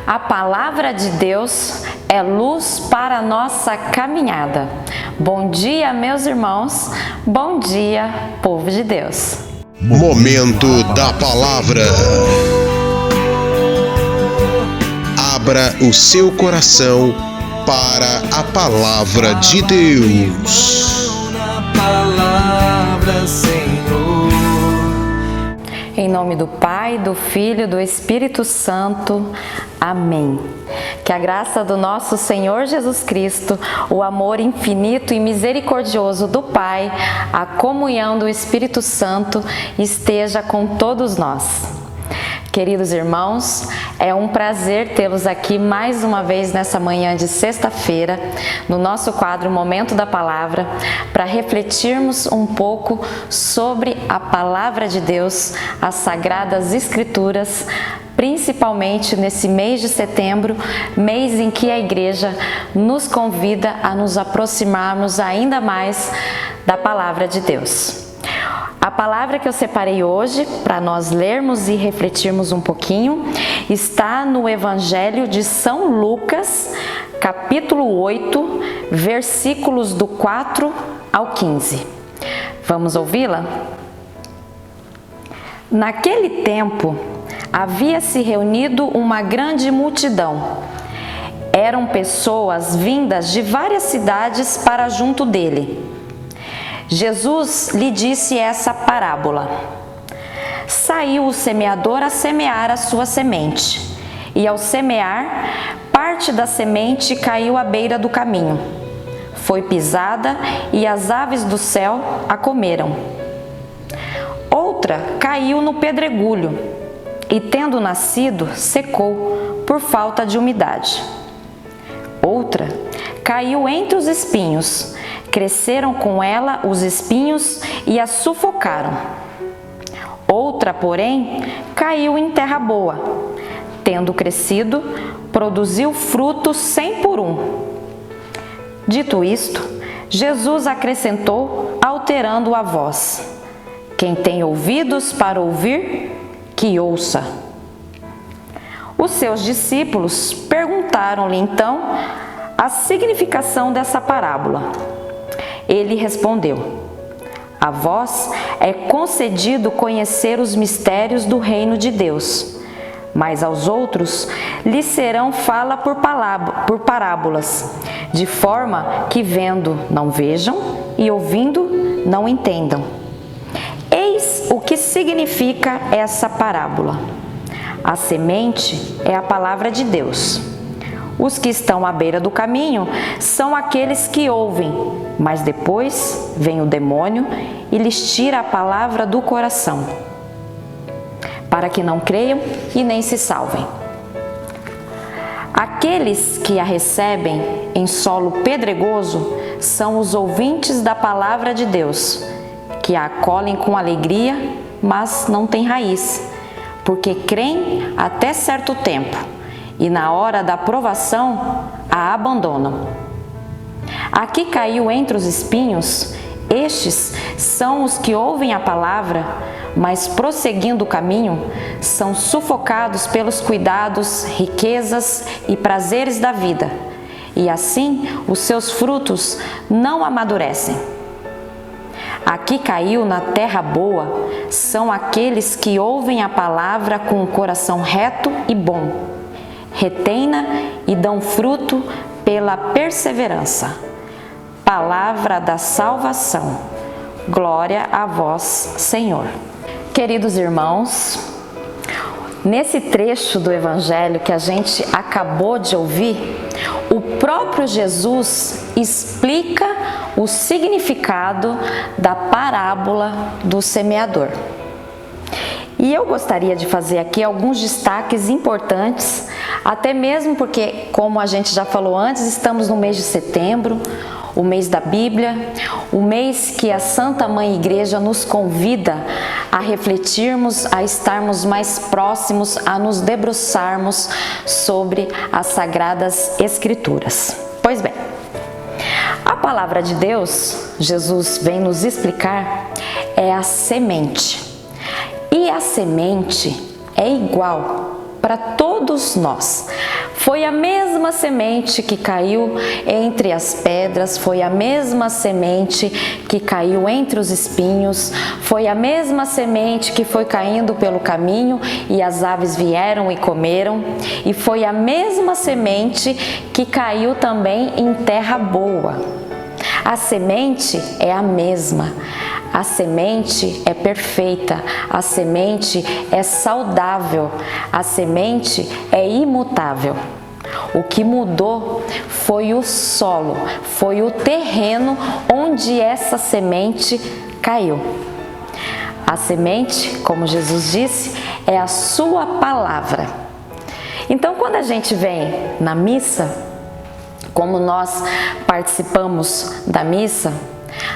A palavra de Deus é luz para a nossa caminhada. Bom dia, meus irmãos. Bom dia, povo de Deus. Momento da palavra. Abra o seu coração para a palavra de Deus. Em nome do Pai, do Filho e do Espírito Santo. Amém. Que a graça do nosso Senhor Jesus Cristo, o amor infinito e misericordioso do Pai, a comunhão do Espírito Santo esteja com todos nós. Queridos irmãos, é um prazer tê-los aqui mais uma vez nessa manhã de sexta-feira, no nosso quadro Momento da Palavra, para refletirmos um pouco sobre a Palavra de Deus, as Sagradas Escrituras, principalmente nesse mês de setembro, mês em que a Igreja nos convida a nos aproximarmos ainda mais da Palavra de Deus. A palavra que eu separei hoje para nós lermos e refletirmos um pouquinho está no Evangelho de São Lucas, capítulo 8, versículos do 4 ao 15. Vamos ouvi-la? Naquele tempo, havia se reunido uma grande multidão. Eram pessoas vindas de várias cidades para junto dele. Jesus lhe disse essa parábola. Saiu o semeador a semear a sua semente, e ao semear, parte da semente caiu à beira do caminho. Foi pisada e as aves do céu a comeram. Outra caiu no pedregulho, e tendo nascido, secou por falta de umidade. Outra caiu entre os espinhos. Cresceram com ela os espinhos e a sufocaram. Outra, porém, caiu em terra boa. Tendo crescido, produziu frutos 100 por um. Dito isto, Jesus acrescentou, alterando a voz: quem tem ouvidos para ouvir, que ouça. Os seus discípulos perguntaram-lhe então a significação dessa parábola. Ele respondeu: a vós é concedido conhecer os mistérios do reino de Deus, mas aos outros lhes serão fala por parábolas, de forma que vendo não vejam e ouvindo não entendam. Eis o que significa essa parábola. A semente é a palavra de Deus. Os que estão à beira do caminho são aqueles que ouvem, mas depois vem o demônio e lhes tira a palavra do coração, para que não creiam e nem se salvem. Aqueles que a recebem em solo pedregoso são os ouvintes da palavra de Deus, que a acolhem com alegria, mas não têm raiz, porque creem até certo tempo, e na hora da provação a abandonam. A que caiu entre os espinhos, estes são os que ouvem a palavra, mas prosseguindo o caminho, são sufocados pelos cuidados, riquezas e prazeres da vida, e assim os seus frutos não amadurecem. A que caiu na terra boa são aqueles que ouvem a palavra com o coração reto e bom, retém-na e dão fruto pela perseverança. Palavra da salvação. Glória a vós, Senhor. Queridos irmãos, nesse trecho do Evangelho que a gente acabou de ouvir, o próprio Jesus explica o significado da parábola do semeador. E eu gostaria de fazer aqui alguns destaques importantes, até mesmo porque, como a gente já falou antes, estamos no mês de setembro, o mês da Bíblia, o mês que a Santa Mãe Igreja nos convida a refletirmos, a estarmos mais próximos, a nos debruçarmos sobre as Sagradas Escrituras. Pois bem, a palavra de Deus, Jesus vem nos explicar, é a semente. E a semente é igual para todos todos nós. Foi a mesma semente que caiu entre as pedras, foi a mesma semente que caiu entre os espinhos, foi a mesma semente que foi caindo pelo caminho e as aves vieram e comeram, e foi a mesma semente que caiu também em terra boa. A semente é a mesma. A semente é perfeita, a semente é saudável, a semente é imutável. O que mudou foi o solo, foi o terreno onde essa semente caiu. A semente, como Jesus disse, é a sua palavra. Então, quando a gente vem na missa, como nós participamos da missa,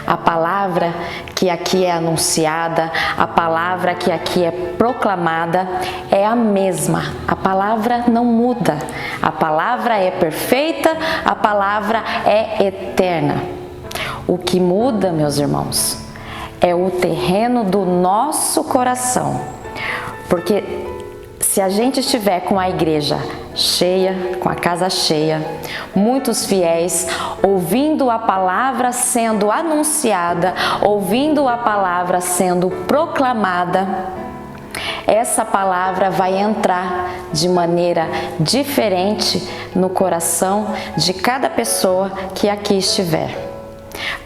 a palavra que aqui é anunciada, a palavra que aqui é proclamada é a mesma. A palavra não muda. A palavra é perfeita, a palavra é eterna. O que muda, meus irmãos, é o terreno do nosso coração. Porque se a gente estiver com a igreja cheia, com a casa cheia, muitos fiéis ouvindo a palavra sendo anunciada, ouvindo a palavra sendo proclamada, essa palavra vai entrar de maneira diferente no coração de cada pessoa que aqui estiver.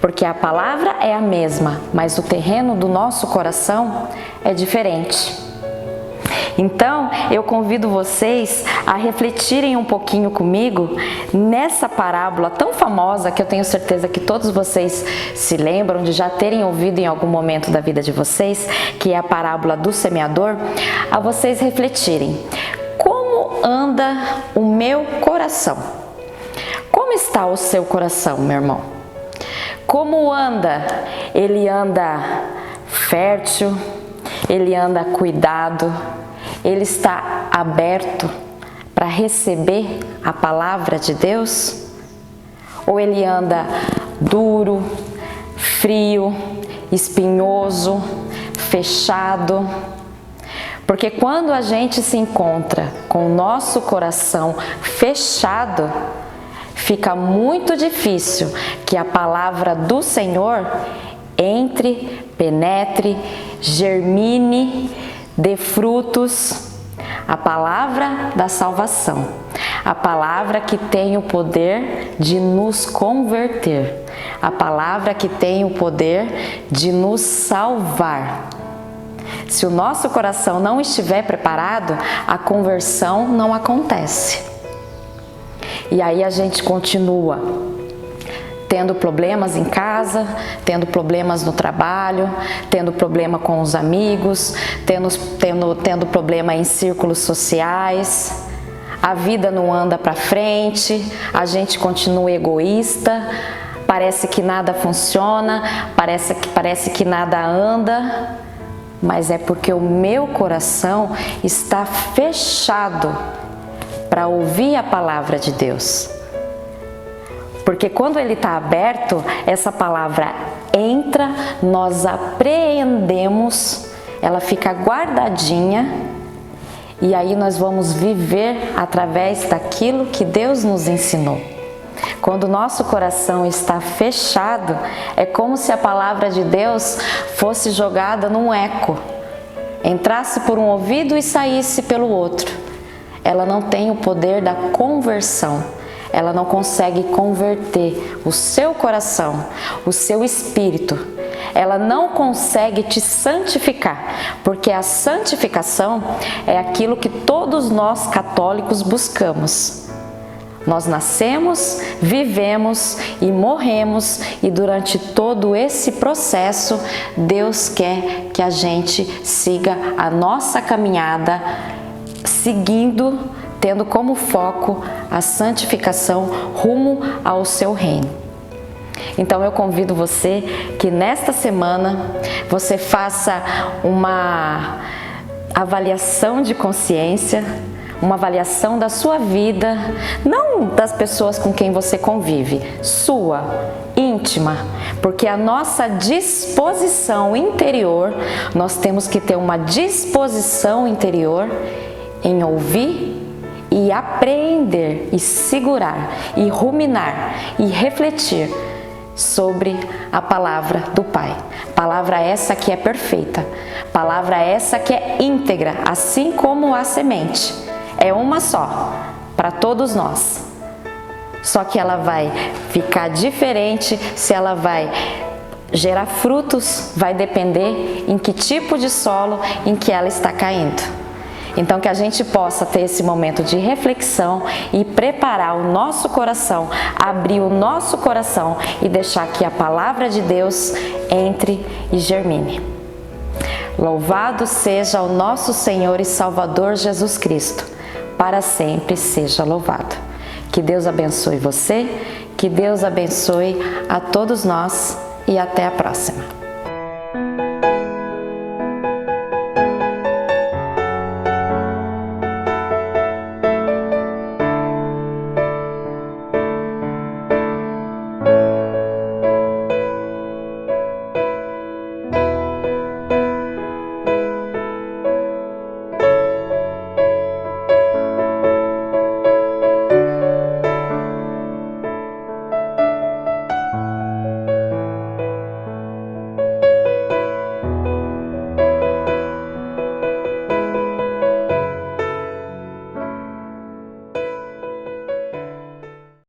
Porque a palavra é a mesma, mas o terreno do nosso coração é diferente. Então, eu convido vocês a refletirem um pouquinho comigo nessa parábola tão famosa que eu tenho certeza que todos vocês se lembram de já terem ouvido em algum momento da vida de vocês, que é a parábola do semeador, a vocês refletirem. Como anda o meu coração? Como está o seu coração, meu irmão? Como anda? Ele anda fértil? Ele anda cuidado? Ele está aberto para receber a palavra de Deus? Ou ele anda duro, frio, espinhoso, fechado? Porque quando a gente se encontra com o nosso coração fechado, fica muito difícil que a palavra do Senhor entre, penetre, germine, dê frutos. A palavra da salvação, a palavra que tem o poder de nos converter, a palavra que tem o poder de nos salvar. Se o nosso coração não estiver preparado, a conversão não acontece. E aí a gente continua tendo problemas em casa, tendo problemas no trabalho, tendo problema com os amigos, tendo problema em círculos sociais. A vida não anda para frente, a gente continua egoísta, parece que nada funciona, parece que nada anda, mas é porque o meu coração está fechado para ouvir a palavra de Deus. Porque quando ele está aberto, essa palavra entra, nós apreendemos, ela fica guardadinha e aí nós vamos viver através daquilo que Deus nos ensinou. Quando o nosso coração está fechado, é como se a palavra de Deus fosse jogada num eco, entrasse por um ouvido e saísse pelo outro. Ela não tem o poder da conversão. Ela não consegue converter o seu coração, o seu espírito. Ela não consegue te santificar, porque a santificação é aquilo que todos nós católicos buscamos. Nós nascemos, vivemos e morremos, e durante todo esse processo, Deus quer que a gente siga a nossa caminhada, tendo como foco a santificação rumo ao seu reino. Então eu convido você que nesta semana você faça uma avaliação de consciência, uma avaliação da sua vida, não das pessoas com quem você convive, sua, íntima, porque a nossa disposição interior, nós temos que ter uma disposição interior em ouvir e apreender e segurar e ruminar e refletir sobre a palavra do Pai. Palavra essa que é perfeita, palavra essa que é íntegra, assim como a semente. É uma só para todos nós. Só que ela vai ficar diferente, se ela vai gerar frutos, vai depender em que tipo de solo em que ela está caindo. Então que a gente possa ter esse momento de reflexão e preparar o nosso coração, abrir o nosso coração e deixar que a palavra de Deus entre e germine. Louvado seja o nosso Senhor e Salvador Jesus Cristo, para sempre seja louvado. Que Deus abençoe você, que Deus abençoe a todos nós e até a próxima.